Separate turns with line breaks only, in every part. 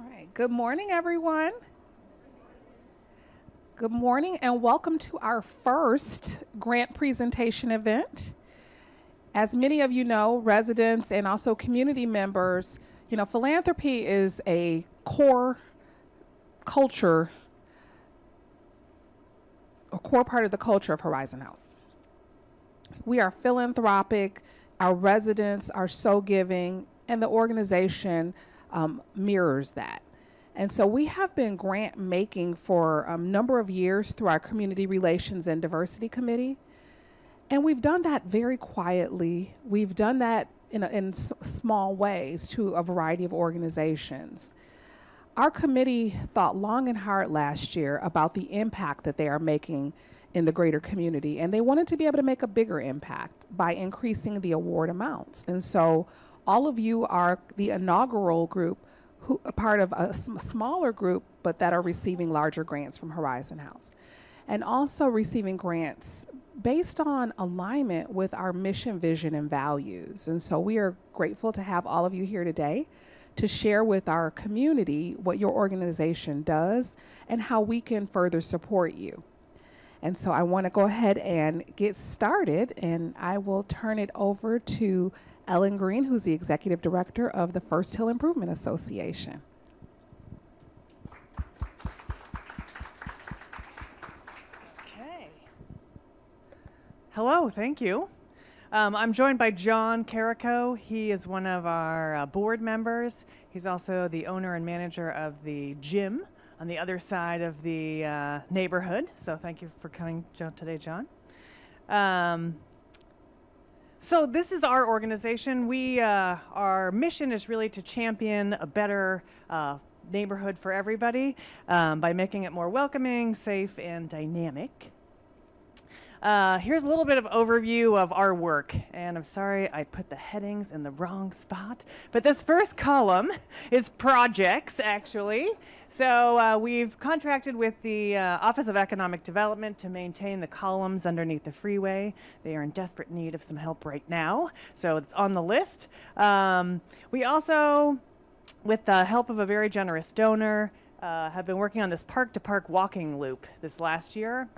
right. Good morning, everyone. Good morning, and welcome to our first grant presentation event. As many of you know, residents and also community members, philanthropy is a core culture, a core part of the culture of Horizon House. We are philanthropic, our residents are so giving, and the organization mirrors that. And so we have been grant making for a number of years through our Community Relations and Diversity Committee. And we've done that very quietly. We've done that in small ways to a variety of organizations. Our committee thought long and hard last year about the impact that they are making in the greater community, and they wanted to be able to make a bigger impact by increasing the award amounts. And so all of you are the inaugural group, who are part of a smaller group, but that are receiving larger grants from Horizon House, and also receiving grants based on alignment with our mission, vision, and values. And so we are grateful to have all of you here today to share with our community what your organization does and how we can further support you. And so I want to go ahead and get started, and I will turn it over to Ellen Green, who's the Executive Director of the First Hill Improvement Association.
Okay. Hello, thank you. I'm joined by John Carrico. He is one of our board members. He's also the owner and manager of the gym on the other side of the neighborhood. So thank you for coming today, John. So this is our organization. Our mission is really to champion a better neighborhood for everybody by making it more welcoming, safe, and dynamic. Here's a little bit of overview of our work, and I'm sorry I put the headings in the wrong spot, but this first column is projects, actually. So we've contracted with the Office of Economic Development to maintain the columns underneath the freeway. They are in desperate need of some help right now, so it's on the list. We also, with the help of a very generous donor, have been working on this park-to-park walking loop this last year.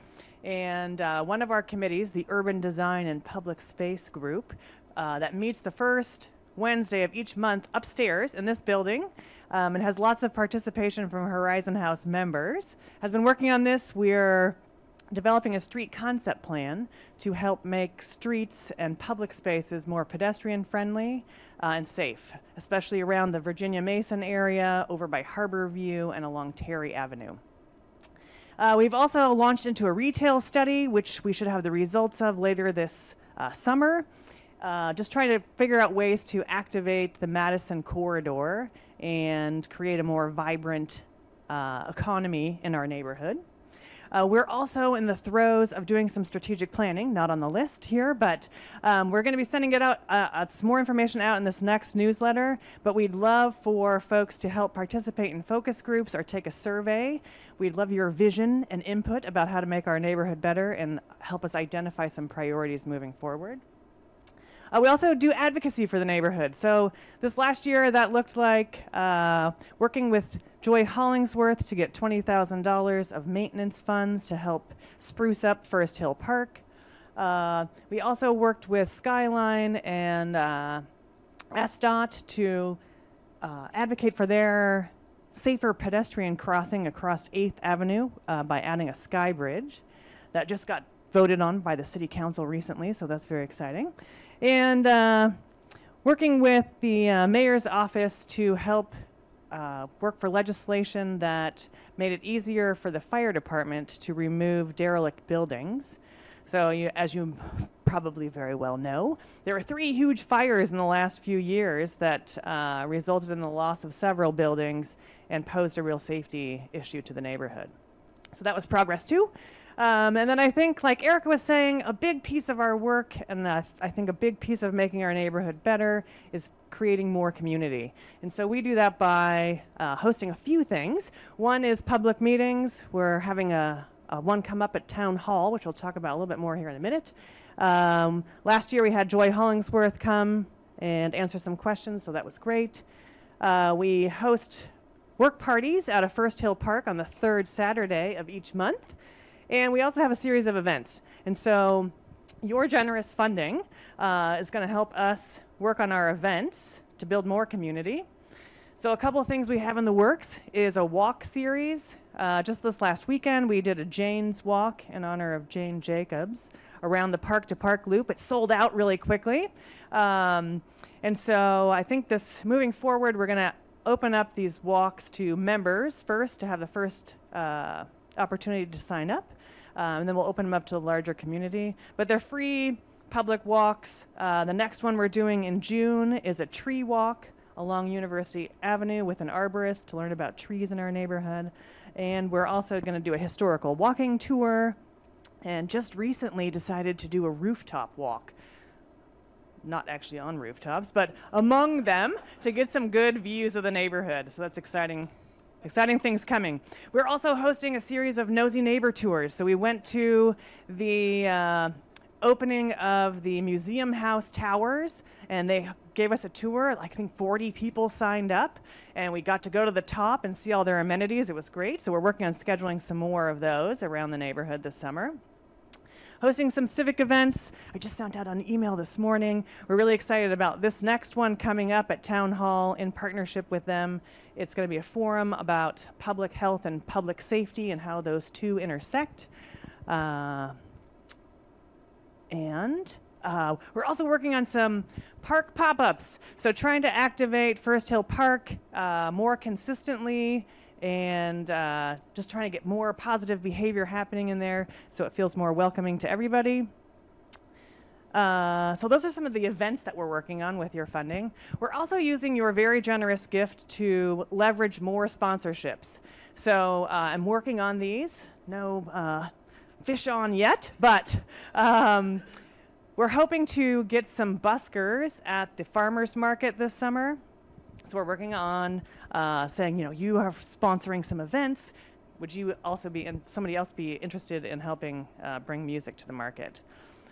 And one of our committees, the Urban Design and Public Space Group, that meets the first Wednesday of each month upstairs in this building, and has lots of participation from Horizon House members, has been working on this. We're developing a street concept plan to help make streets and public spaces more pedestrian friendly and safe, especially around the Virginia Mason area, over by Harbor View, and along Terry Avenue. We've also launched into a retail study, which we should have the results of later this summer. Just trying to figure out ways to activate the Madison corridor and create a more vibrant economy in our neighborhood. We're also in the throes of doing some strategic planning, not on the list here, but we're going to be sending it out, some more information out in this next newsletter, but we'd love for folks to help participate in focus groups or take a survey. We'd love your vision and input about how to make our neighborhood better and help us identify some priorities moving forward. We also do advocacy for the neighborhood. So this last year, that looked like working with Joy Hollingsworth to get $20,000 of maintenance funds to help spruce up First Hill Park. We also worked with Skyline and SDOT to advocate for their safer pedestrian crossing across 8th Avenue by adding a sky bridge. That just got voted on by the City Council recently, so that's very exciting. And working with the mayor's office to help work for legislation that made it easier for the fire department to remove derelict buildings. So as you probably very well know, there were 3 huge fires in the last few years that resulted in the loss of several buildings and posed a real safety issue to the neighborhood. So that was progress too. And then I think, like Erica was saying, a big piece of our work, and I think a big piece of making our neighborhood better, is creating more community. And so we do that by hosting a few things. One is public meetings. We're having one come up at Town Hall, which we'll talk about a little bit more here in a minute. Last year we had Joy Hollingsworth come and answer some questions, so that was great. We host work parties out of First Hill Park on the third Saturday of each month. And we also have a series of events. And so your generous funding is going to help us work on our events to build more community. So a couple of things we have in the works is a walk series. Just this last weekend, we did a Jane's Walk in honor of Jane Jacobs around the Park to Park loop. It sold out really quickly. And so I think this, moving forward, we're going to open up these walks to members first to have the first opportunity to sign up. And then we'll open them up to the larger community. But they're free public walks. The next one we're doing in June is a tree walk along University Avenue with an arborist to learn about trees in our neighborhood. And we're also going to do a historical walking tour, and just recently decided to do a rooftop walk. Not actually on rooftops, but among them to get some good views of the neighborhood. So that's exciting things coming. We're also hosting a series of Nosy Neighbor tours. So we went to the opening of the Museum House Towers, and they gave us a tour. I think 40 people signed up, and we got to go to the top and see all their amenities. It was great. So we're working on scheduling some more of those around the neighborhood this summer. Hosting some civic events. I just found out on email this morning. We're really excited about this next one coming up at Town Hall in partnership with them. It's going to be a forum about public health and public safety and how those two intersect. And we're also working on some park pop-ups. So trying to activate First Hill Park more consistently, and just trying to get more positive behavior happening in there so it feels more welcoming to everybody. So those are some of the events that we're working on with your funding. We're also using your very generous gift to leverage more sponsorships. So I'm working on these. No fish on yet, but we're hoping to get some buskers at the farmers market this summer. So we're working on saying, you are sponsoring some events. Would you also be, and somebody else be interested in helping bring music to the market?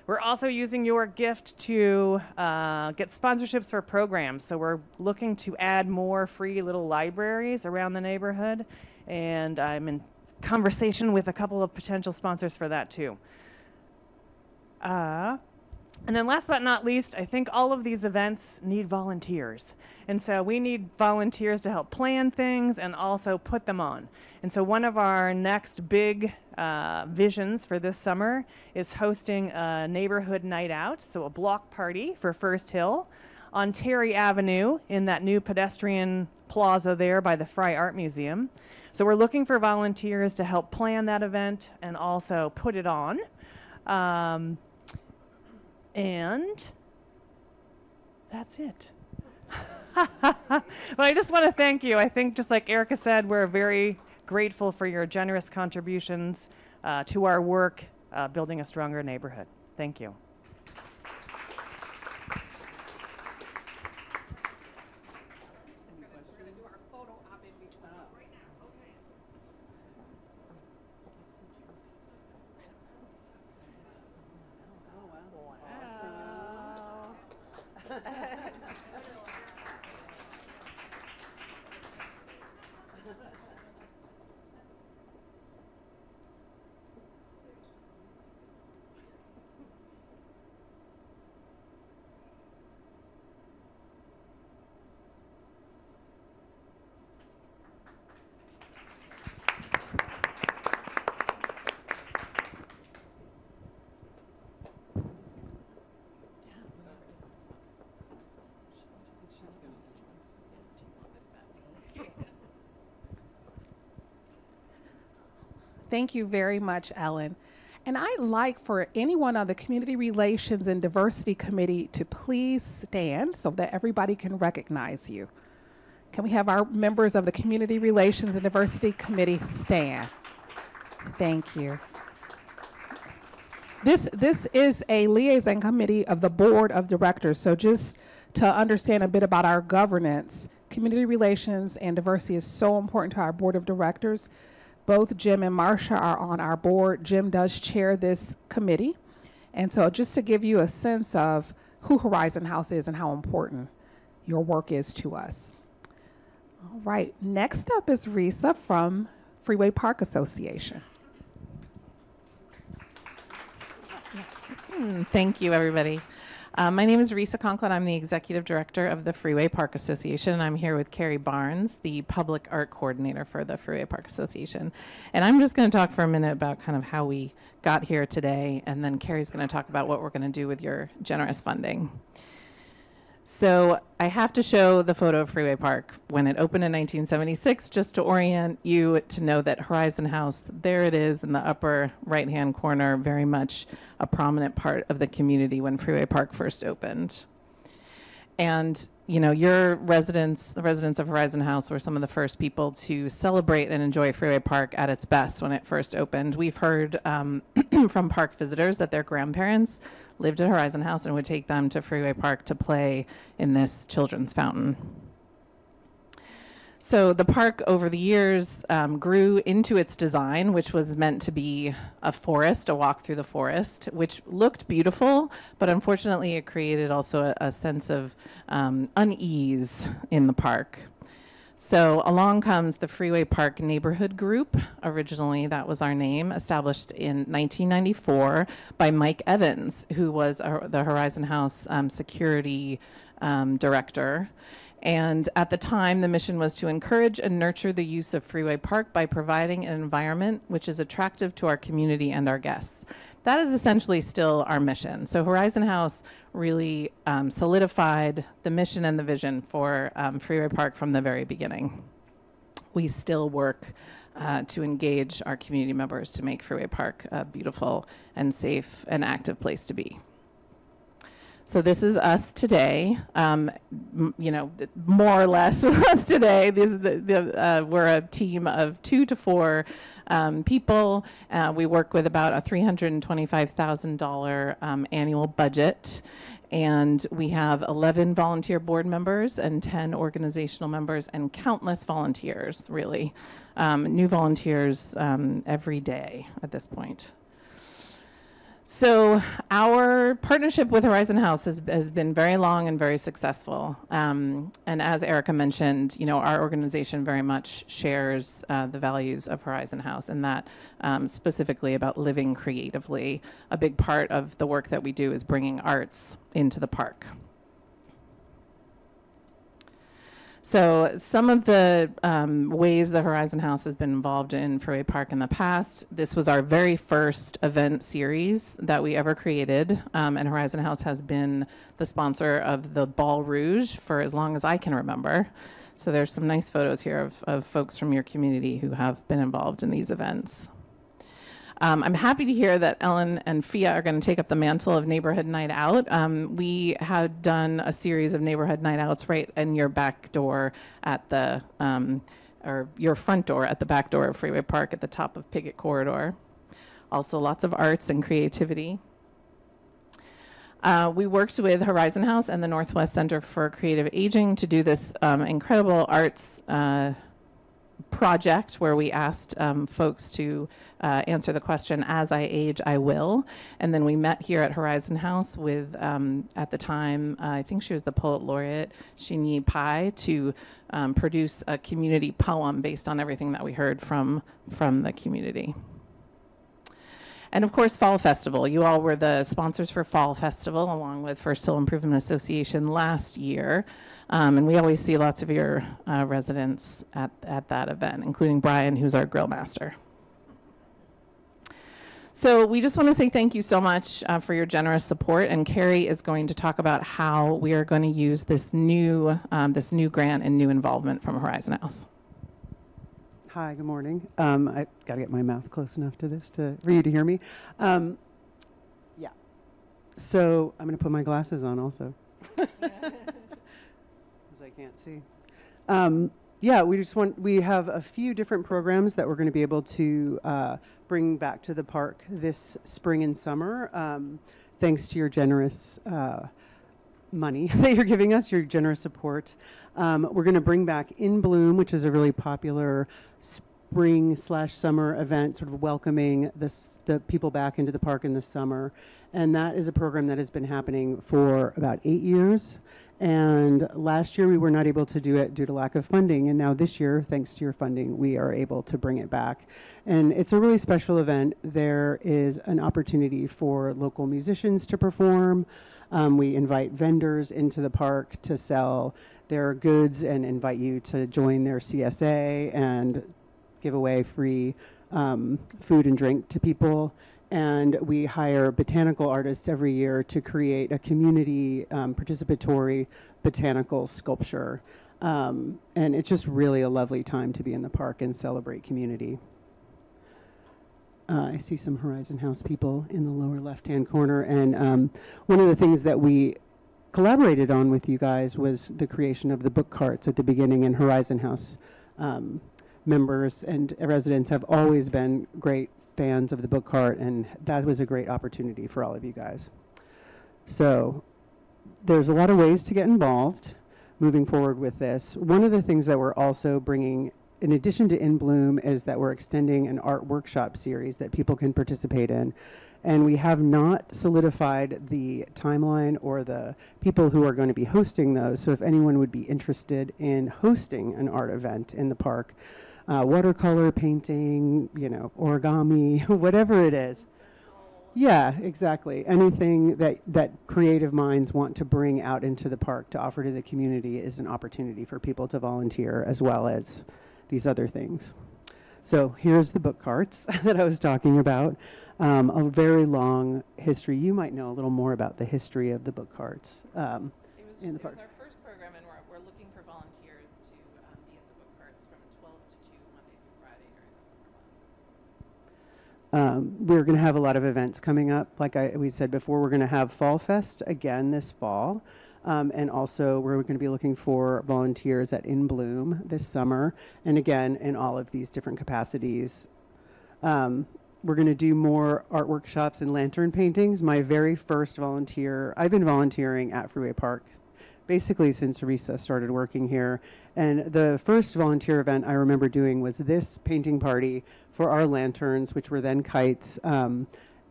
We're also using your gift to get sponsorships for programs. So we're looking to add more free little libraries around the neighborhood. And I'm in conversation with a couple of potential sponsors for that too. And then last but not least, I think all of these events need volunteers. And so we need volunteers to help plan things and also put them on. And so one of our next big visions for this summer is hosting a neighborhood night out, so a block party for First Hill on Terry Avenue in that new pedestrian plaza there by the Fry Art Museum. So we're looking for volunteers to help plan that event and also put it on. And that's it. Well, I just want to thank you. I think just like Erica said, we're very grateful for your generous contributions to our work building a stronger neighborhood. Thank you.
Thank you very much, Ellen. And I'd like for anyone on the Community Relations and Diversity Committee to please stand so that everybody can recognize you. Can we have our members of the Community Relations and Diversity Committee stand? Thank you. This is a liaison committee of the Board of Directors. So just to understand a bit about our governance, Community Relations and Diversity is so important to our Board of Directors. Both Jim and Marsha are on our board. Jim does chair this committee. And so just to give you a sense of who Horizon House is and how important your work is to us. All right. Next up is Risa from Freeway Park Association.
Thank you, everybody. My name is Risa Conklin. I'm the Executive Director of the Freeway Park Association, and I'm here with Carrie Barnes, the Public Art Coordinator for the Freeway Park Association. And I'm just going to talk for a minute about kind of how we got here today, and then Carrie's going to talk about what we're going to do with your generous funding. So I have to show the photo of Freeway Park when it opened in 1976, just to orient you to know that Horizon House, there it is in the upper right-hand corner, very much a prominent part of the community when Freeway Park first opened. And, you know, your residents, the residents of Horizon House, were some of the first people to celebrate and enjoy Freeway Park at its best when it first opened. We've heard from park visitors that their grandparents lived at Horizon House and would take them to Freeway Park to play in this children's fountain. So the park over the years grew into its design, which was meant to be a forest, a walk through the forest, which looked beautiful, but unfortunately it created also a sense of unease in the park. So along comes the Freeway Park Neighborhood Group. Originally, that was our name, established in 1994 by Mike Evans, who was the Horizon House security director. And at the time, the mission was to encourage and nurture the use of Freeway Park by providing an environment which is attractive to our community and our guests. That is essentially still our mission. So Horizon House really solidified the mission and the vision for Freeway Park from the very beginning. We still work to engage our community members to make Freeway Park a beautiful and safe and active place to be. So this is us today, you know, more or less us today. We're a team of 2 to 4 people. We work with about a $325,000 annual budget. And we have 11 volunteer board members and 10 organizational members and countless volunteers, really. New volunteers every day at this point. So our partnership with Horizon House has been very long and very successful. And as Erica mentioned, you know, our organization very much shares the values of Horizon House, and that specifically about living creatively. A big part of the work that we do is bringing arts into the park. So some of the ways the Horizon House has been involved in Freeway Park in the past, this was our very first event series that we ever created, and Horizon House has been the sponsor of the Ball Rouge for as long as I can remember. So there's some nice photos here of folks from your community who have been involved in these events. I'm happy to hear that Ellen and Fia are going to take up the mantle of Neighborhood Night Out. We had done a series of Neighborhood Night Outs right in your back door at the, or your front door at the back door of Freeway Park at the top of Piggott Corridor. Also lots of arts and creativity. We worked with Horizon House and the Northwest Center for Creative Aging to do this incredible arts project where we asked folks to answer the question, as I age, I will. And then we met here at Horizon House with, at the time, I think she was the poet laureate, Shinyi Pai, to produce a community poem based on everything that we heard from the community. And of course, Fall Festival. You all were the sponsors for Fall Festival, along with First Hill Improvement Association last year. And we always see lots of your residents at that event, including Brian, who's our grill master. So we just want to say thank you so much for your generous support. And Carrie is going to talk about how we are going to use this new grant and new involvement from Horizon House.
Hi, good morning. I got to get my mouth close enough to this for you to hear me. Yeah. So I'm going to put my glasses on also, because I can't see. Yeah, we have a few different programs that we're going to be able to bring back to the park this spring and summer, thanks to your generous money that you're giving us, your generous support. We're going to bring back In Bloom, which is a really popular spring/summer event, sort of welcoming the people back into the park in the summer. And that is a program that has been happening for about 8 years. And last year we were not able to do it due to lack of funding. And now this year, thanks to your funding, we are able to bring it back. And it's a really special event. There is an opportunity for local musicians to perform. We invite vendors into the park to sell their goods and invite you to join their CSA and give away free food and drink to people. And we hire botanical artists every year to create a community participatory botanical sculpture. And it's just really a lovely time to be in the park and celebrate community. I see some Horizon House people in the lower left-hand corner. And one of the things that we collaborated on with you guys was the creation of the book carts at the beginning, and Horizon House members and residents have always been great fans of the book cart, and that was a great opportunity for all of you guys. So there's a lot of ways to get involved moving forward with this. One of the things that we're also bringing, in addition to In Bloom, is that we're extending an art workshop series that people can participate in. And we have not solidified the timeline or the people who are going to be hosting those. So if anyone would be interested in hosting an art event in the park, watercolor painting, origami, whatever it is. Yeah, exactly. Anything that creative minds want to bring out into the park to offer to the community is an opportunity for people to volunteer, as well as these other things. So here's the book carts that I was talking about. A very long history. You might know a little more about the history of the book carts in the park.
It was our first program, and we're looking for volunteers to be at the book carts from 12 to 2 Monday through Friday during the summer months.
We're going to have a lot of events coming up. Like we said before, we're going to have Fall Fest again this fall. And also we're going to be looking for volunteers at In Bloom this summer. And again, in all of these different capacities. We're going to do more art workshops and lantern paintings. My very first volunteer, I've been volunteering at Freeway Park basically since Teresa started working here. And the first volunteer event I remember doing was this painting party for our lanterns, which were then kites,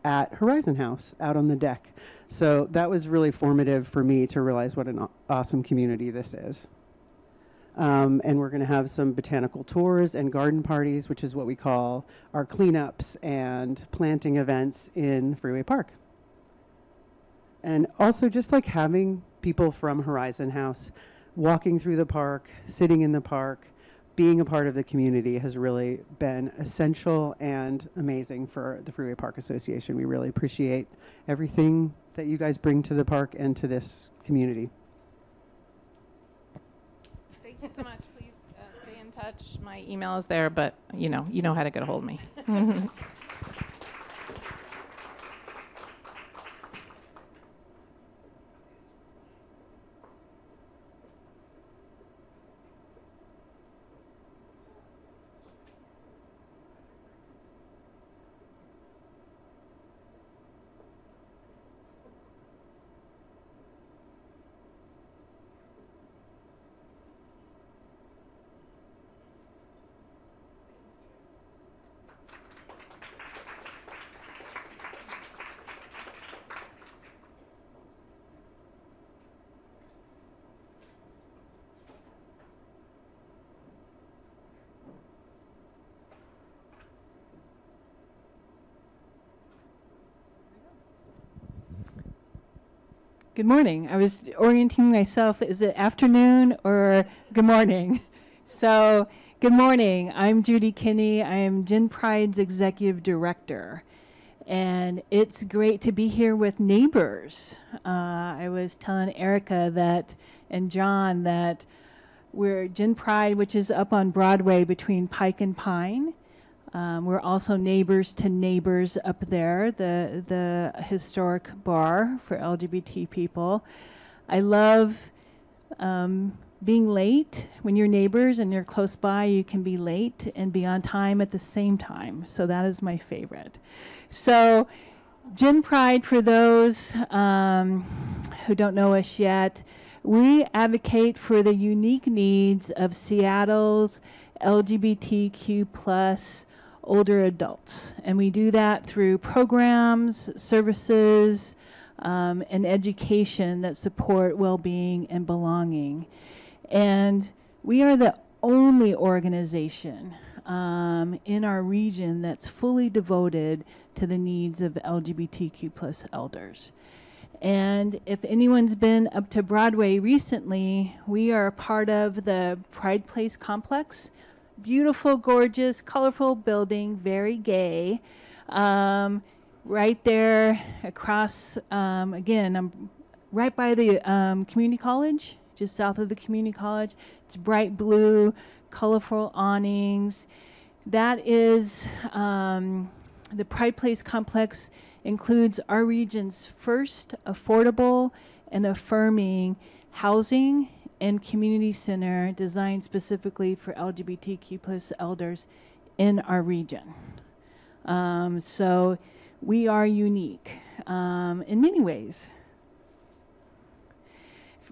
at Horizon House out on the deck. So that was really formative for me to realize what an awesome community this is. And we're going to have some botanical tours and garden parties, which is what we call our cleanups and planting events in Freeway Park. And also just like having people from Horizon House walking through the park, sitting in the park, being a part of the community has really been essential and amazing for the Freeway Park Association. We really appreciate everything that you guys bring to the park and to this community.
Thank you so much. Please stay in touch. My email is there, but you know how to get a hold of me.
Good morning. I was orienting myself. Is it afternoon or good morning? So, good morning. I'm Judy Kinney. I am GenPride's executive director. And it's great to be here with neighbors. I was telling Erica and John that we're GenPride, which is up on Broadway between Pike and Pine. We're also neighbors to neighbors up there, the historic bar for LGBT people. I love being late. When you're neighbors and you're close by, you can be late and be on time at the same time. So that is my favorite. So GenPride, for those who don't know us yet, we advocate for the unique needs of Seattle's LGBTQ plus older adults. And we do that through programs, services, and education that support well-being and belonging. And we are the only organization in our region that's fully devoted to the needs of LGBTQ plus elders. And if anyone's been up to Broadway recently, we are a part of the Pride Place complex. Beautiful, gorgeous, colorful building, very gay. Right there across, again, I'm right by the community college, just south of the community college. It's bright blue, colorful awnings. That is, the Pride Place complex includes our region's first affordable and affirming housing and community center designed specifically for LGBTQ plus elders in our region. So we are unique in many ways.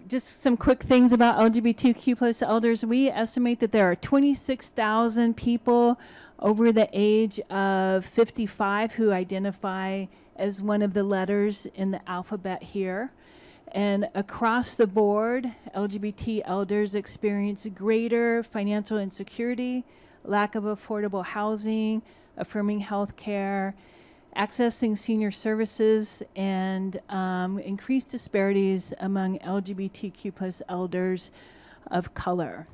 Just some quick things about LGBTQ plus elders. We estimate that there are 26,000 people over the age of 55 who identify as one of the letters in the alphabet here. And across the board, LGBT elders experience greater financial insecurity, lack of affordable housing, affirming health care, accessing senior services, and increased disparities among LGBTQ plus elders of color.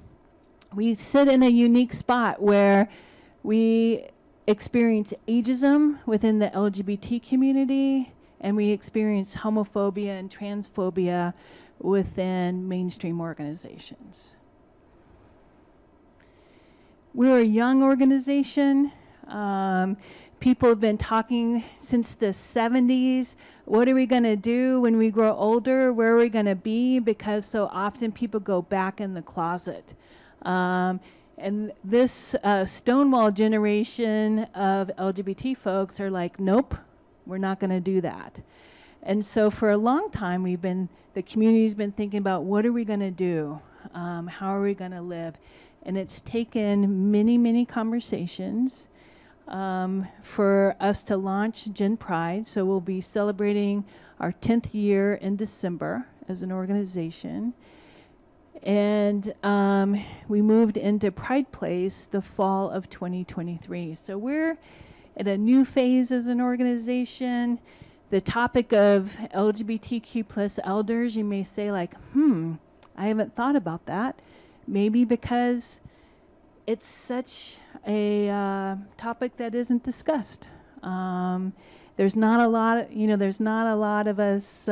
We sit in a unique spot where we experience ageism within the LGBT community, and we experience homophobia and transphobia within mainstream organizations. We're a young organization. People have been talking since the 70s. What are we going to do when we grow older? Where are we going to be? Because so often people go back in the closet. And this Stonewall generation of LGBT folks are like, nope, we're not going to do that. And so for a long time, the community's been thinking about what are we going to do? How are we going to live? And it's taken many, many conversations for us to launch GenPride. So we'll be celebrating our 10th year in December as an organization. And we moved into Pride Place the fall of 2023. So we're at a new phase as an organization. The topic of LGBTQ plus elders, you may say like, I haven't thought about that. Maybe because it's such a topic that isn't discussed. There's not a lot of us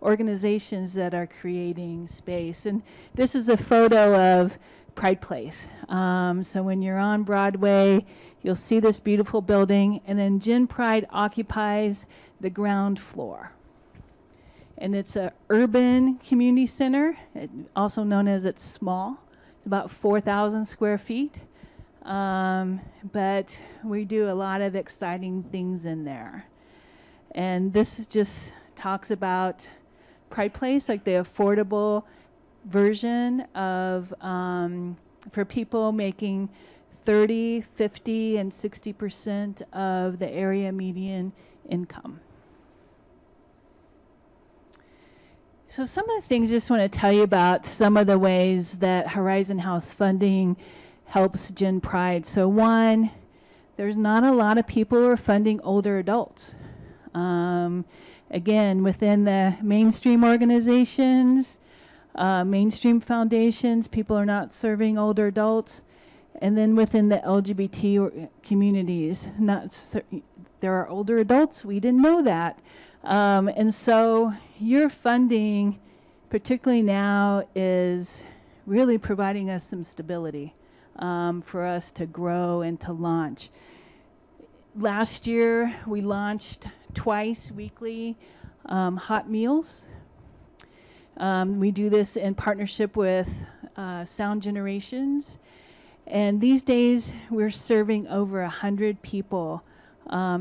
organizations that are creating space. And this is a photo of Pride Place. So when you're on Broadway, you'll see this beautiful building, and then GenPride occupies the ground floor. And it's an urban community center, also known as it's small. It's about 4,000 square feet. But we do a lot of exciting things in there. And this just talks about Pride Place, like the affordable version of for people making 30, 50, and 60% of the area median income. So some of the things I just want to tell you about some of the ways that Horizon House funding helps GenPride. So one, there's not a lot of people who are funding older adults. Again, within the mainstream organizations, mainstream foundations, people are not serving older adults. And then within the LGBT communities, there are older adults. We didn't know that. And so your funding, particularly now, is really providing us some stability for us to grow and to launch. Last year, we launched twice weekly hot meals. We do this in partnership with Sound Generations. And these days, we're serving over 100 people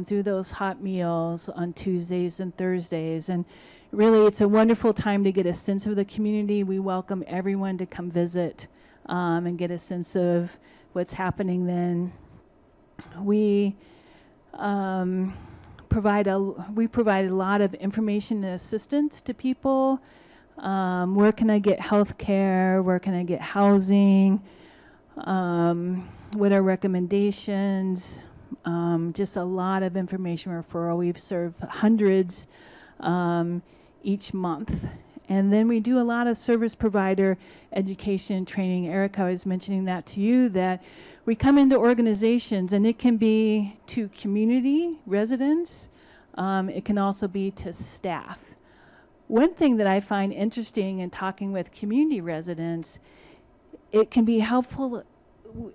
through those hot meals on Tuesdays and Thursdays. And really, it's a wonderful time to get a sense of the community. We welcome everyone to come visit and get a sense of what's happening then. We provide a lot of information and assistance to people. Where can I get health care? Where can I get housing? What are recommendations? Just a lot of information referral. We've served hundreds each month. And then we do a lot of service provider education training. Erica, I was mentioning that to you, that we come into organizations, and it can be to community residents. It can also be to staff. One thing that I find interesting in talking with community residents, it can be helpful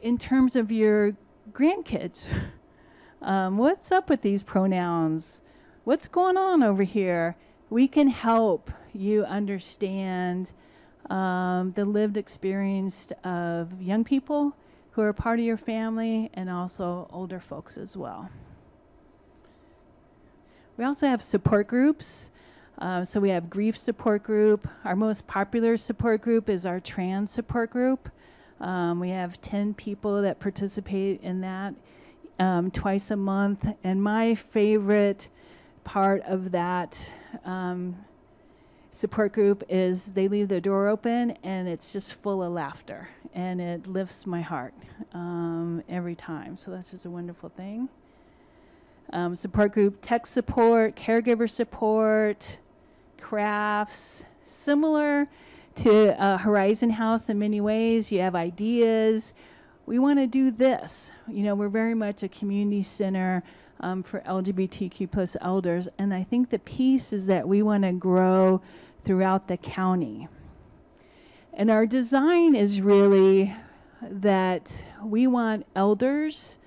in terms of your grandkids. What's up with these pronouns? What's going on over here? We can help you understand the lived experience of young people who are part of your family, and also older folks as well. We also have support groups. So we have grief support group. Our most popular support group is our trans support group. We have 10 people that participate in that twice a month. And my favorite part of that support group is they leave their door open, and it's just full of laughter, and it lifts my heart every time. So that's just a wonderful thing. Support group, tech support, caregiver support, crafts, similar to Horizon House in many ways. You have ideas. We want to do this. You know, we're very much a community center for LGBTQ plus elders, and I think the piece is that we want to grow throughout the county. And our design is really that we want elders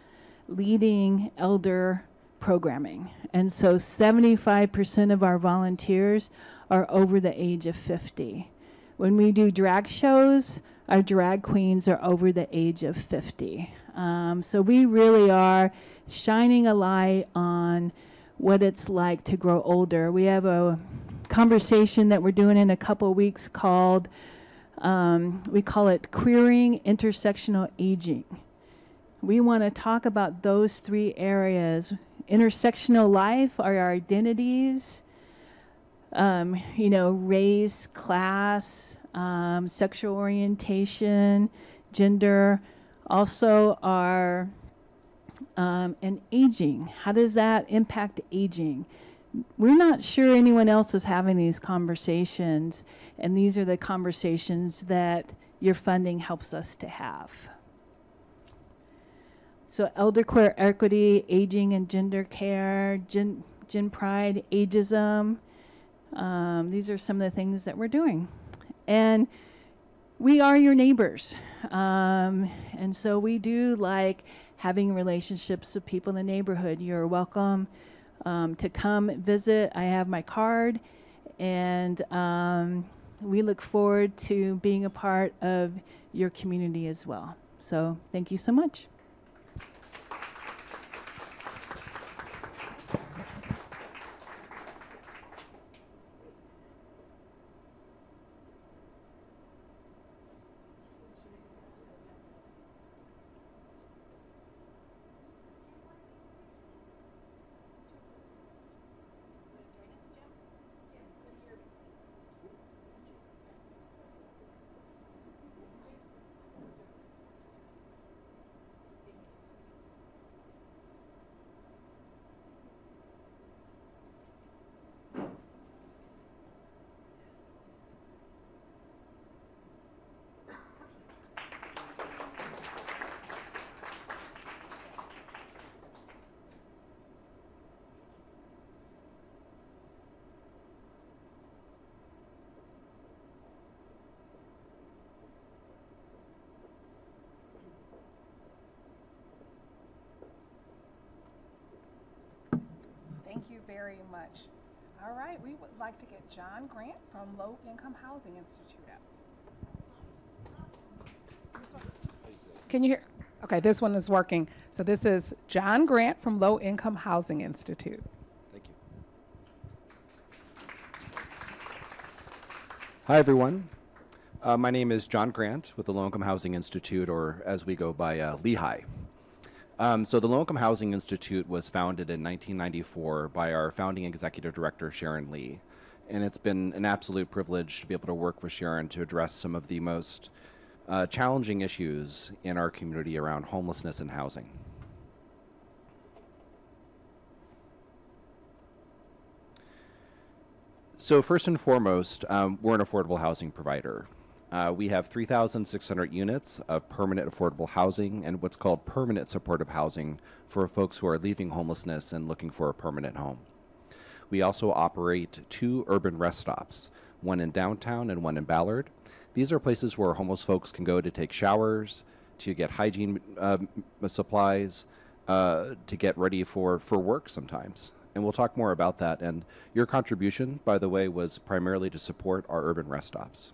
leading elder programming. And so 75% of our volunteers are over the age of 50. When we do drag shows, our drag queens are over the age of 50. So we really are shining a light on what it's like to grow older. We have a conversation that we're doing in a couple of weeks called, we call it Queering Intersectional Aging. We want to talk about those three areas. Intersectional life are our identities, you know, race, class, sexual orientation, gender, also our and aging. How does that impact aging? We're not sure anyone else is having these conversations, and these are the conversations that your funding helps us to have. So elder queer equity, aging and gender care, GenPride, ageism. These are some of the things that we're doing. And we are your neighbors. And so we do like having relationships with people in the neighborhood. You're welcome to come visit. I have my card, and we look forward to being a part of your community as well. So thank you so much.
Thank you very much. All right, we would like to get John Grant from Low Income Housing Institute up. This one. Can you hear? Okay, this one is working. So this is John Grant from Low Income Housing Institute.
Thank you. Hi, everyone. My name is John Grant with the Low Income Housing Institute, or as we go by, Lehigh. So the Low Income Housing Institute was founded in 1994 by our founding executive director, Sharon Lee. And it's been an absolute privilege to be able to work with Sharon to address some of the most challenging issues in our community around homelessness and housing. So first and foremost, we're an affordable housing provider. We have 3,600 units of permanent affordable housing and what's called permanent supportive housing for folks who are leaving homelessness and looking for a permanent home. We also operate 2 urban rest stops, one in downtown and one in Ballard. These are places where homeless folks can go to take showers, to get hygiene supplies, to get ready for work sometimes. And we'll talk more about that. And your contribution, by the way, was primarily to support our urban rest stops.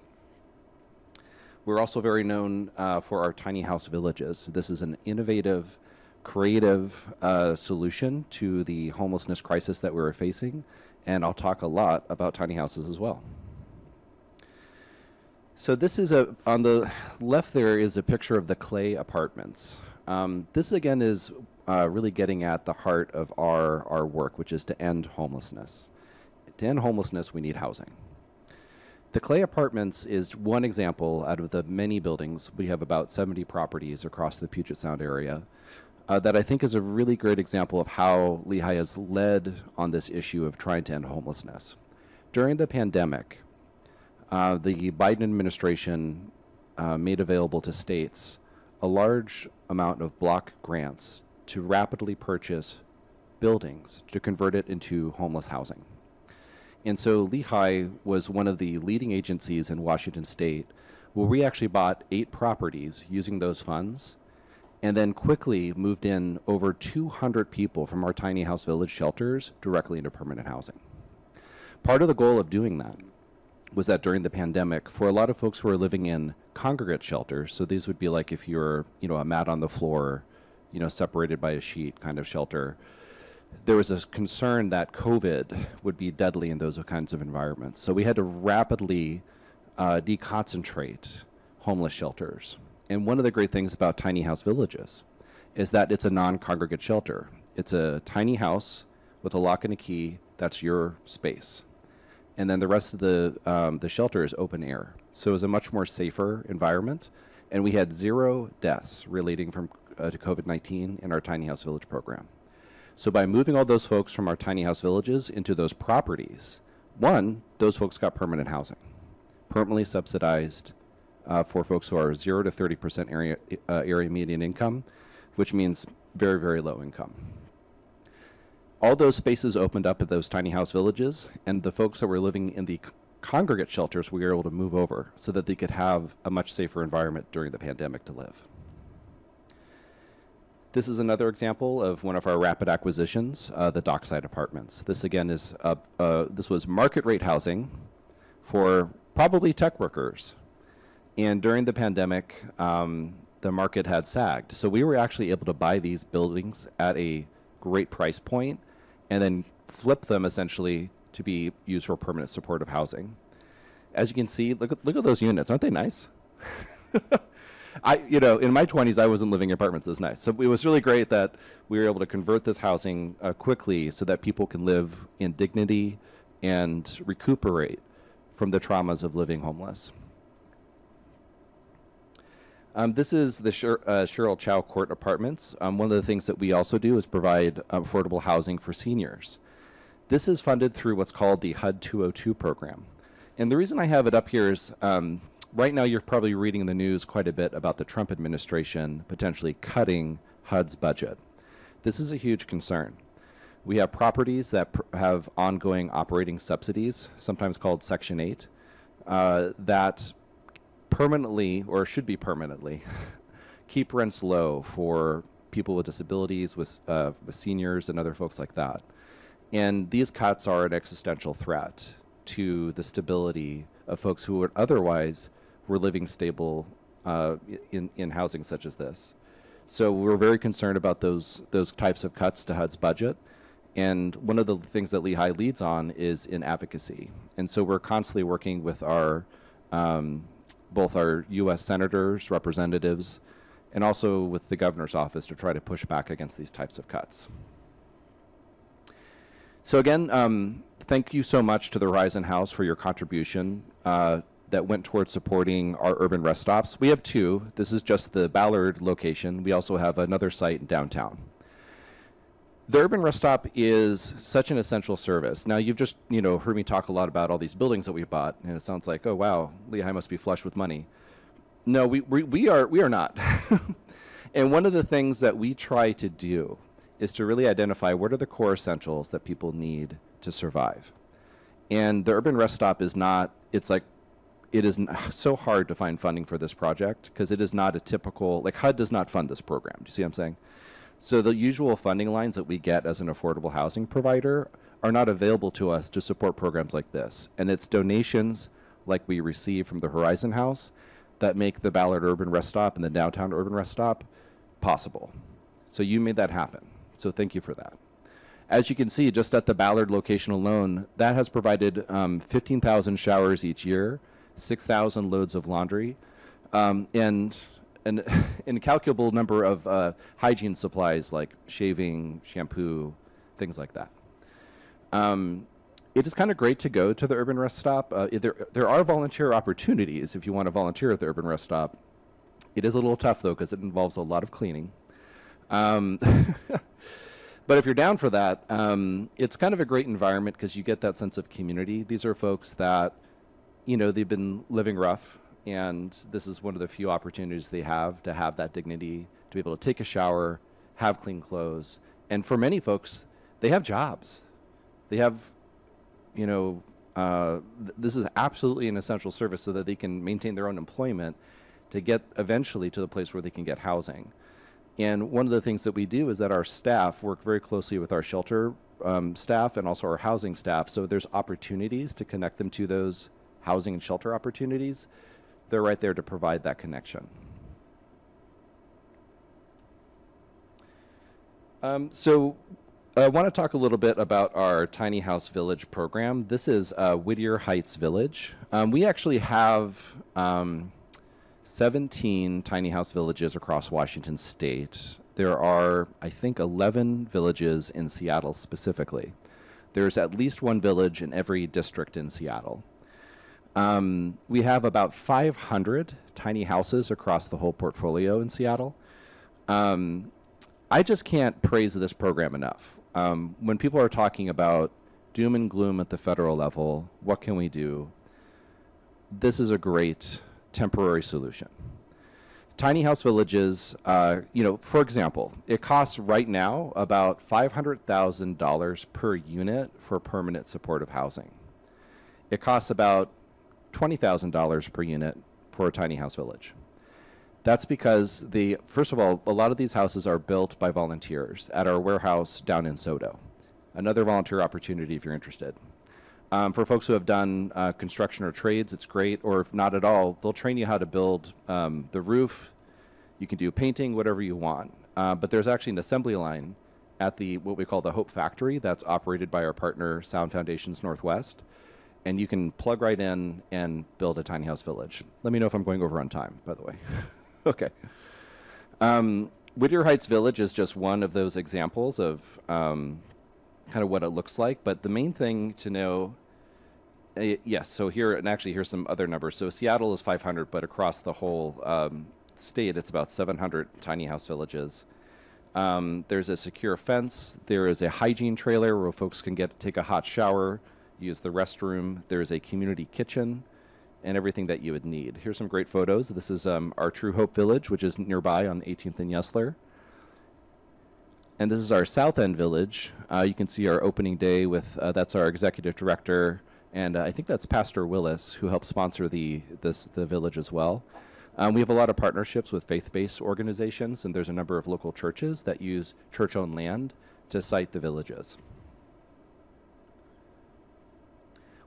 We're also very known for our tiny house villages. This is an innovative, creative solution to the homelessness crisis that we're facing. And I'll talk a lot about tiny houses as well. So this is on the left there is a picture of the Clay Apartments. This again is really getting at the heart of our work, which is to end homelessness. To end homelessness, we need housing. The Clay Apartments is one example out of the many buildings. We have about 70 properties across the Puget Sound area that I think is a really great example of how Lehigh has led on this issue of trying to end homelessness. During the pandemic, the Biden administration made available to states a large amount of block grants to rapidly purchase buildings to convert it into homeless housing. And so Lehigh was one of the leading agencies in Washington State where we actually bought 8 properties using those funds and then quickly moved in over 200 people from our tiny house village shelters directly into permanent housing. Part of the goal of doing that was that during the pandemic, for a lot of folks who are living in congregate shelters, so these would be like if you're, a mat on the floor, separated by a sheet kind of shelter, there was a concern that COVID would be deadly in those kinds of environments. So we had to rapidly deconcentrate homeless shelters. And one of the great things about tiny house villages is that it's a non-congregate shelter. It's a tiny house with a lock and a key. That's your space. And then the rest of the shelter is open air. So it was a much more safer environment. And we had 0 deaths relating to COVID-19 in our tiny house village program. So by moving all those folks from our tiny house villages into those properties, one, those folks got permanent housing, permanently subsidized for folks who are 0 to 30% area median income, which means very, very low income. All those spaces opened up at those tiny house villages, and the folks that were living in the congregate shelters, we were able to move over so that they could have a much safer environment during the pandemic to live. This is another example of one of our rapid acquisitions, the Dockside Apartments. This again is, this was market rate housing for probably tech workers. And during the pandemic, the market had sagged. So we were actually able to buy these buildings at a great price point and then flip them essentially to be used for permanent supportive housing. As you can see, look at those units. Aren't they nice? In my 20s, I wasn't living in apartments this nice. So it was really great that we were able to convert this housing quickly so that people can live in dignity and recuperate from the traumas of living homeless. This is the Cheryl Chow Court Apartments. One of the things that we also do is provide affordable housing for seniors. This is funded through what's called the HUD 202 program. And the reason I have it up here is right now you're probably reading in the news quite a bit about the Trump administration potentially cutting HUD's budget. This is a huge concern. We have properties that have ongoing operating subsidies, sometimes called Section 8, that permanently, or should be permanently, keep rents low for people with disabilities, with seniors and other folks like that. And these cuts are an existential threat to the stability of folks who would otherwise were living stable in housing such as this. So we're very concerned about those types of cuts to HUD's budget. And one of the things that Lehigh leads on is in advocacy. And so we're constantly working with our both our U.S. senators, representatives, and also with the governor's office to try to push back against these types of cuts. So again, thank you so much to the Horizon House for your contribution that went towards supporting our urban rest stops. We have two. This is just the Ballard location. We also have another site in downtown. The urban rest stop is such an essential service. Now, you've just heard me talk a lot about all these buildings that we bought, and it sounds like, oh wow, Lehigh must be flush with money. No, we are not. And one of the things that we try to do is to really identify what are the core essentials that people need to survive. And the urban rest stop is not, it is so hard to find funding for this project because it is not a typical, like HUD does not fund this program. Do you see what I'm saying? So the usual funding lines that we get as an affordable housing provider are not available to us to support programs like this. And it's donations like we receive from the Horizon House that make the Ballard Urban Rest Stop and the Downtown Urban Rest Stop possible. So you made that happen. So thank you for that. As you can see, just at the Ballard location alone, that has provided 15,000 showers each year, 6,000 loads of laundry, and an incalculable number of hygiene supplies like shaving, shampoo, things like that. It is kind of great to go to the Urban Rest Stop. There are volunteer opportunities if you want to volunteer at the Urban Rest Stop. It is a little tough, though, because it involves a lot of cleaning. But if you're down for that, it's kind of a great environment because you get that sense of community. These are folks that, they've been living rough, and this is one of the few opportunities they have to have that dignity, to be able to take a shower, have clean clothes. And for many folks, they have jobs. They have, this is absolutely an essential service so that they can maintain their own employment to get eventually to the place where they can get housing. And one of the things that we do is that our staff work very closely with our shelter staff and also our housing staff. So there's opportunities to connect them to those housing and shelter opportunities. They're right there to provide that connection. So I want to talk a little bit about our Tiny House Village program. This is Whittier Heights Village. We actually have 17 tiny house villages across Washington state. There are, I think, 11 villages in Seattle specifically. There's at least one village in every district in Seattle. We have about 500 tiny houses across the whole portfolio in Seattle. I just can't praise this program enough. When people are talking about doom and gloom at the federal level, what can we do? This is a great temporary solution. Tiny house villages, for example, it costs right now about $500,000 per unit for permanent supportive housing. It costs about $20,000 per unit for a tiny house village. That's because first of all, a lot of these houses are built by volunteers at our warehouse down in Sodo. Another volunteer opportunity if you're interested. For folks who have done construction or trades, it's great, or if not at all, they'll train you how to build the roof. You can do painting, whatever you want. But there's actually an assembly line at what we call the Hope Factory that's operated by our partner, Sound Foundations Northwest. And you can plug right in and build a tiny house village. Let me know if I'm going over on time, by the way. Okay. Whittier Heights Village is just one of those examples of kind of what it looks like. But the main thing to know, yes, so here, and actually here's some other numbers. So Seattle is 500, but across the whole state, it's about 700 tiny house villages. There's a secure fence. There is a hygiene trailer where folks can take a hot shower, use the restroom. There's a community kitchen and everything that you would need. Here's some great photos. This is our True Hope Village, which is nearby on 18th and Yesler. And this is our South End Village. You can see our opening day with, that's our executive director, and I think that's Pastor Willis, who helped sponsor the village as well. We have a lot of partnerships with faith-based organizations, and there's a number of local churches that use church-owned land to site the villages.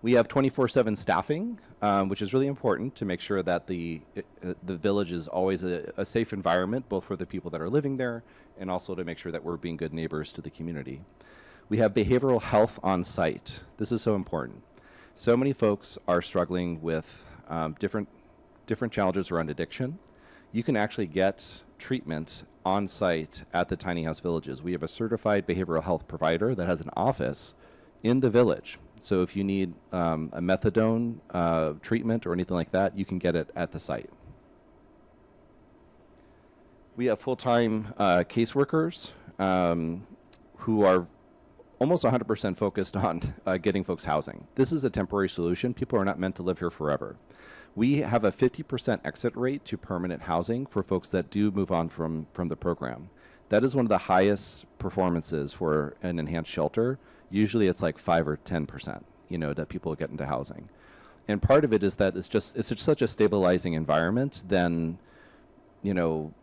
We have 24/7 staffing, which is really important to make sure that the village is always a safe environment, both for the people that are living there and also to make sure that we're being good neighbors to the community. We have behavioral health on site. This is so important. So many folks are struggling with different different challenges around addiction, you can actually get treatment on site at the tiny house villages. We have a certified behavioral health provider that has an office in the village. So if you need a methadone treatment or anything like that, you can get it at the site. We have full-time caseworkers who are almost 100% focused on getting folks housing. This is a temporary solution. People are not meant to live here forever. We have a 50% exit rate to permanent housing for folks that do move on from the program. That is one of the highest performances for an enhanced shelter. Usually it's like 5 or 10%, that people get into housing. And part of it is that it's such a stabilizing environment than,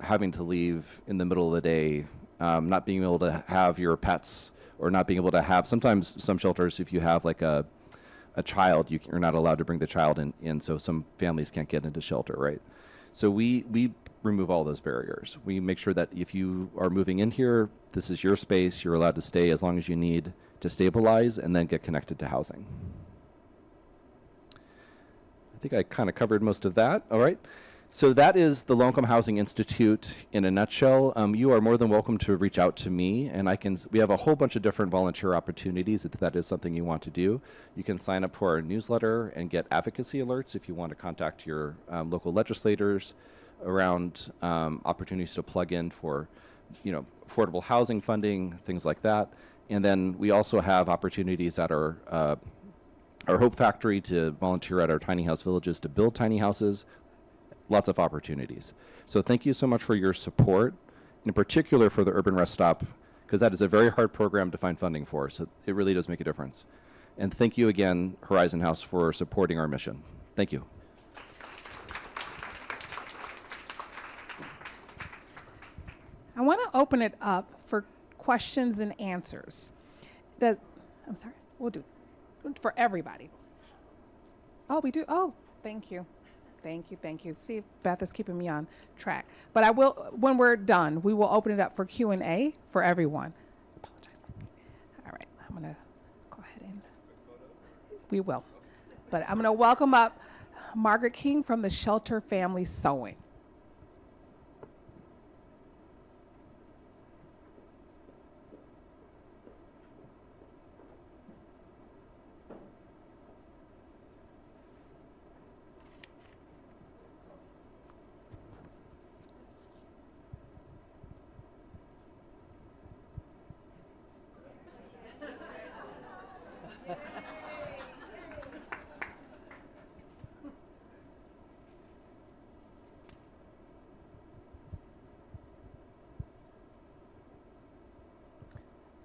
having to leave in the middle of the day, not being able to have your pets, or not being able to have, sometimes some shelters, if you have like a child, you're not allowed to bring the child in, so some families can't get into shelter, right? So we remove all those barriers. We make sure that if you are moving in here, this is your space, you're allowed to stay as long as you need to stabilize and then get connected to housing. I think I kind of covered most of that, all right? So that is the Low-Income Housing Institute in a nutshell. You are more than welcome to reach out to me, and we have a whole bunch of different volunteer opportunities if that is something you want to do. You can sign up for our newsletter and get advocacy alerts if you want to contact your local legislators around opportunities to plug in for, affordable housing funding, things like that. And then we also have opportunities at our Hope Factory to volunteer at our tiny house villages to build tiny houses. Lots of opportunities. So thank you so much for your support, in particular for the Urban Rest Stop, because that is a very hard program to find funding for, so it really does make a difference. And thank you again, Horizon House, for supporting our mission. Thank you.
I want to open it up for questions and answers. I'm sorry, we'll do it for everybody. Oh, we do? Oh, thank you. Thank you. See if Beth is keeping me on track. But I will, when we're done, we will open it up for Q&A for everyone. Apologize. All right, I'm going to go ahead and, we will. But I'm going to welcome up Margaret King from the Shelter Family Sewing.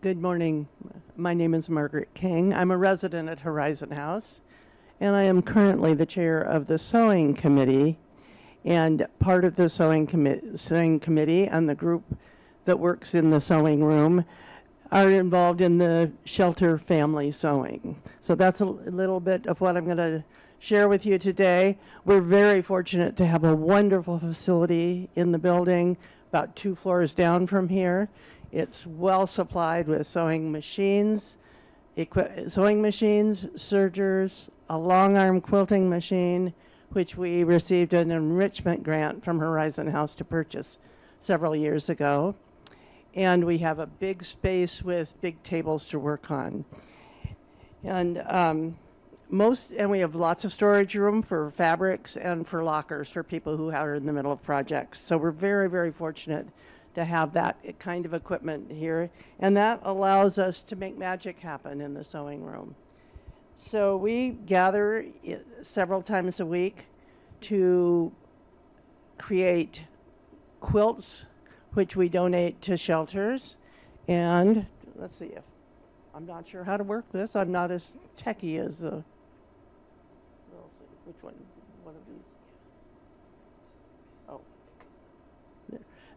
Good morning. My name is Margaret King. I'm a resident at Horizon House, and I am currently the chair of the Sewing Committee. And part of the Sewing Committee and the group that works in the sewing room are involved in the Shelter Family Sewing. So that's a little bit of what I'm going to share with you today. We're very fortunate to have a wonderful facility in the building about 2 floors down from here. It's well supplied with sewing machines, sergers, a long arm quilting machine, which we received an enrichment grant from Horizon House to purchase several years ago. And we have a big space with big tables to work on. And we have lots of storage room for fabrics and for lockers for people who are in the middle of projects. So we're very, very fortunate to have that kind of equipment here. And that allows us to make magic happen in the sewing room. So we gather several times a week to create quilts, which we donate to shelters. And let's see if, I'm not sure how to work this. I'm not as techie as, which one of these? Oh,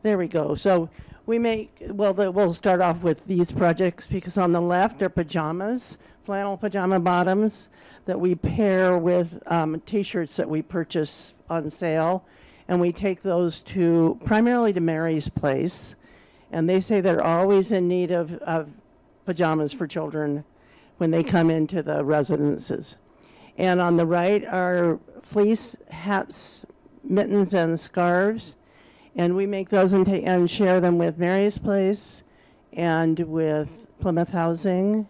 there we go. So we make, we'll start off with these projects because on the left are pajamas, flannel pajama bottoms that we pair with t-shirts that we purchase on sale. And we take those primarily to Mary's Place. And they say they're always in need of pajamas for children when they come into the residences. And on the right are fleece hats mittens and scarves. And we make those and share them with Mary's Place and with Plymouth Housing.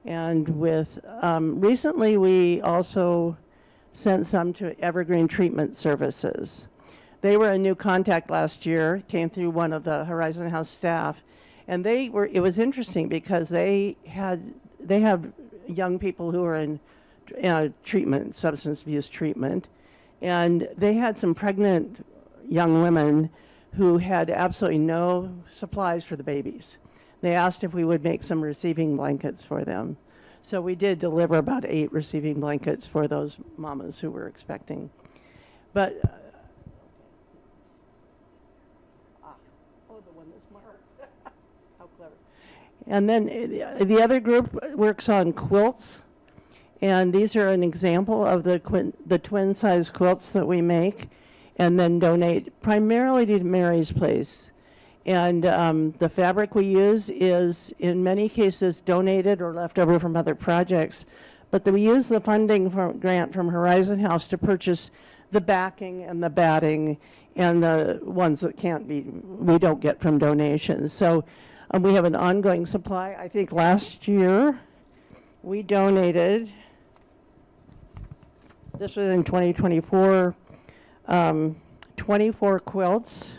And with, recently we also sent some to Evergreen Treatment Services. They were a new contact last year, came through one of the Horizon House staff. And it was interesting because they have young people who are in treatment, substance abuse treatment. And they had some pregnant young women who had absolutely no supplies for the babies. They asked if we would make some receiving blankets for them. So we did deliver about 8 receiving blankets for those mamas who were expecting. But, the one that's marked. How clever. And then the other group works on quilts. And these are an example of the twin-size quilts that we make and then donate primarily to Mary's Place. And the fabric we use is, in many cases, donated or left over from other projects. But we use the funding grant from Horizon House to purchase the backing and the batting and the ones that we don't get from donations. So we have an ongoing supply. I think last year we donated, this was in 2024, 24 quilts,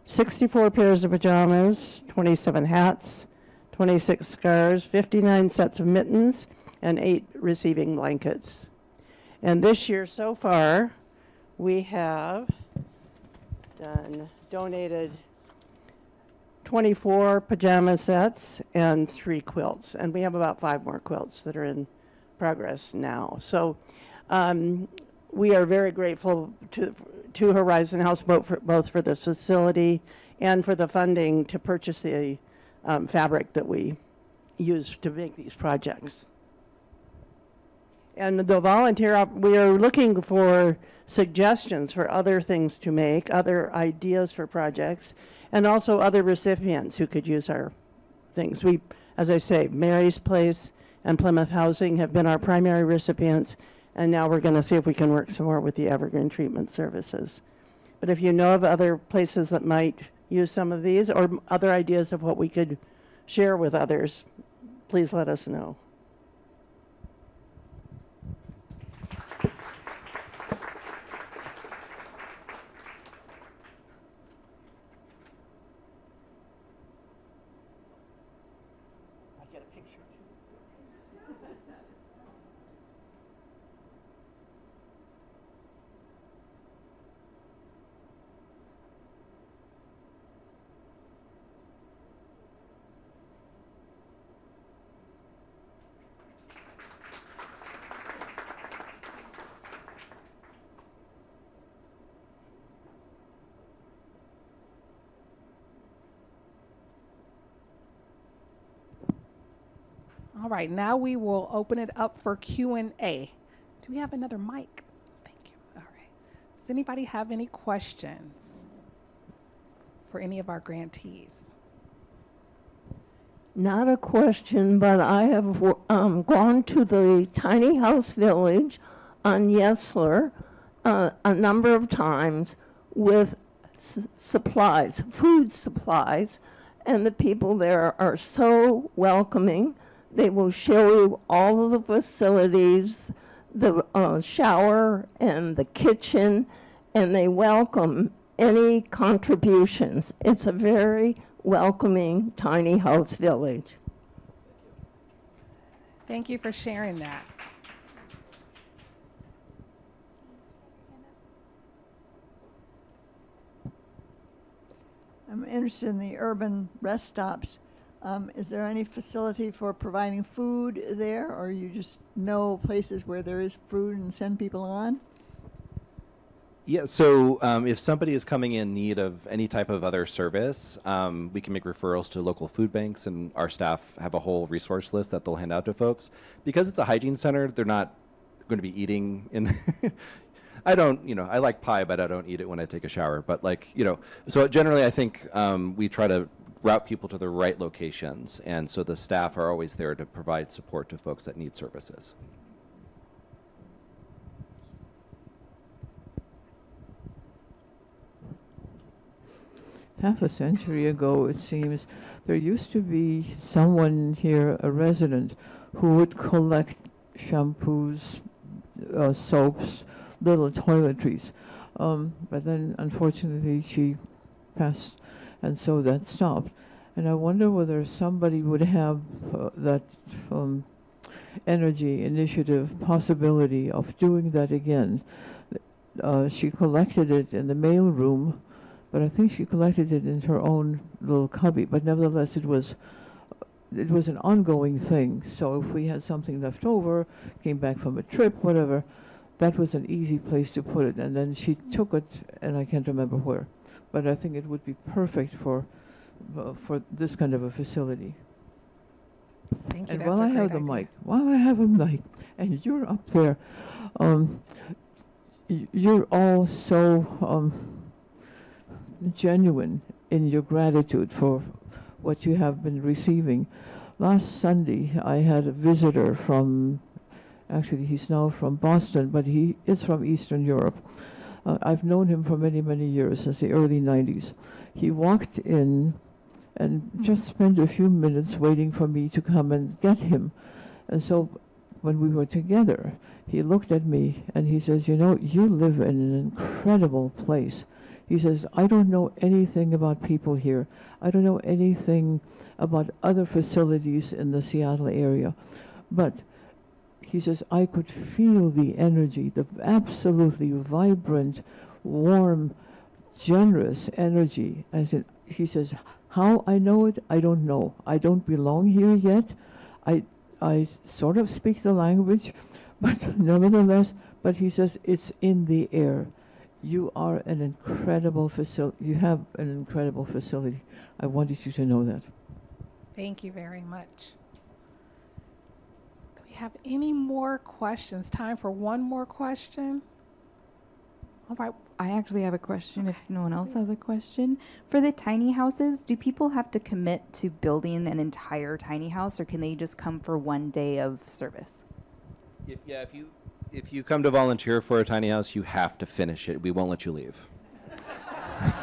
64 pairs of pajamas, 27 hats, 26 scarves, 59 sets of mittens, and 8 receiving blankets. And this year so far, we have donated 24 pajama sets and 3 quilts. And we have about 5 more quilts that are in progress now. So we are very grateful to Horizon House both for the facility and for the funding to purchase the fabric that we use to make these projects. And the volunteer, we are looking for suggestions for other things to make, other ideas for projects, and also other recipients who could use our things. We, as I say, Mary's Place and Plymouth Housing have been our primary recipients, and now we're going to see if we can work some more with the Evergreen Treatment Services. But if you know of other places that might use some of these or other ideas of what we could share with others, please let us know.
All right, now we will open it up for Q&A. Do we have another mic? Thank you. All right. Does anybody have any questions for any of our grantees?
Not a question, but I have gone to the tiny house village on Yesler a number of times with supplies, food supplies, and the people there are so welcoming. They will show you all of the facilities, the shower and the kitchen, and they welcome any contributions. It's a very welcoming tiny house village.
Thank you for sharing that.
I'm interested in the urban rest stops. Is there any facility for providing food there, or you just know places where there is food and send people on?
Yeah, so if somebody is coming in need of any type of other service, we can make referrals to local food banks, and our staff have a whole resource list that they'll hand out to folks. Because it's a hygiene center, they're not going to be eating in I don't, I like pie, but I don't eat it when I take a shower. But so generally I think we try to route people to the right locations, and so the staff are always there to provide support to folks that need services.
half a century ago, it seems, there used to be someone here, a resident, who would collect shampoos, soaps, little toiletries. But then, unfortunately, she passed, and so that stopped. And I wonder whether somebody would have that energy, initiative, possibility of doing that again. She collected it in the mail room, but I think she collected it in her own little cubby. But nevertheless, it was an ongoing thing. So if we had something left over, came back from a trip, whatever, that was an easy place to put it. And then she took it, and I can't remember where. But I think it would be perfect for this kind of a facility.
Thank you.
And
That's
while
a
I
great
have the
idea.
mic, while I have a mic, and you're up there, you're all so genuine in your gratitude for what you have been receiving. Last Sunday, I had a visitor from, actually he's now from Boston, but he is from Eastern Europe. I've known him for many, many years, since the early 90s. He walked in and just spent a few minutes waiting for me to come and get him. And so when we were together, he looked at me and he says, you know, you live in an incredible place. He says, I don't know anything about people here. I don't know anything about other facilities in the Seattle area. But he says, I could feel the energy, the absolutely vibrant, warm, generous energy. He says, how I know it, I don't know. I don't belong here yet. I sort of speak the language, but nevertheless, but he says, it's in the air. You are an incredible facility. You have an incredible facility. I wanted you to know that.
Thank you very much. Do we have any more questions? Time for one more question. All right.
I actually have a question if no one else has a question. For the tiny houses, do people have to commit to building an entire tiny house, or can they just come for one day of service?
If you come to volunteer for a tiny house, you have to finish it. We won't let you leave.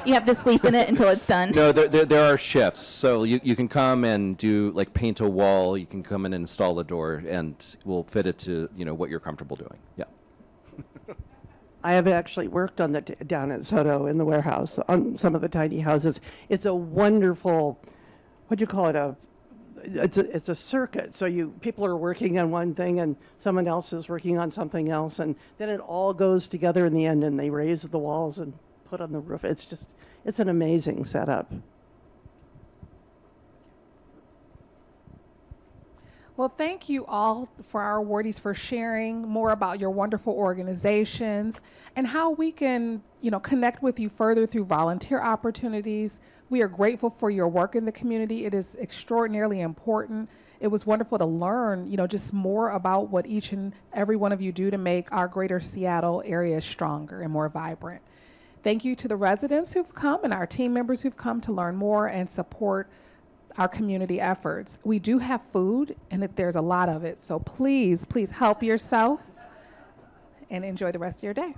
You have to sleep in it until it's done?
No, there are shifts. So you can come and do, like, paint a wall. You can come and install a door, and we'll fit it to, what you're comfortable doing. Yeah.
I have actually worked on down at Soto in the warehouse on some of the tiny houses. It's a wonderful, what do you call it? It's a circuit. So people are working on one thing and someone else is working on something else, and then it all goes together in the end, and they raise the walls and put on the roof. It's an amazing setup.
Well, thank you all for our awardees for sharing more about your wonderful organizations and how we can, connect with you further through volunteer opportunities. We are grateful for your work in the community. It is extraordinarily important. It was wonderful to learn, just more about what each and every one of you do to make our greater Seattle area stronger and more vibrant. Thank you to the residents who've come and our team members who've come to learn more and support our community efforts. We do have food, and there's a lot of it, so please help yourself and enjoy the rest of your day.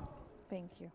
Thank you.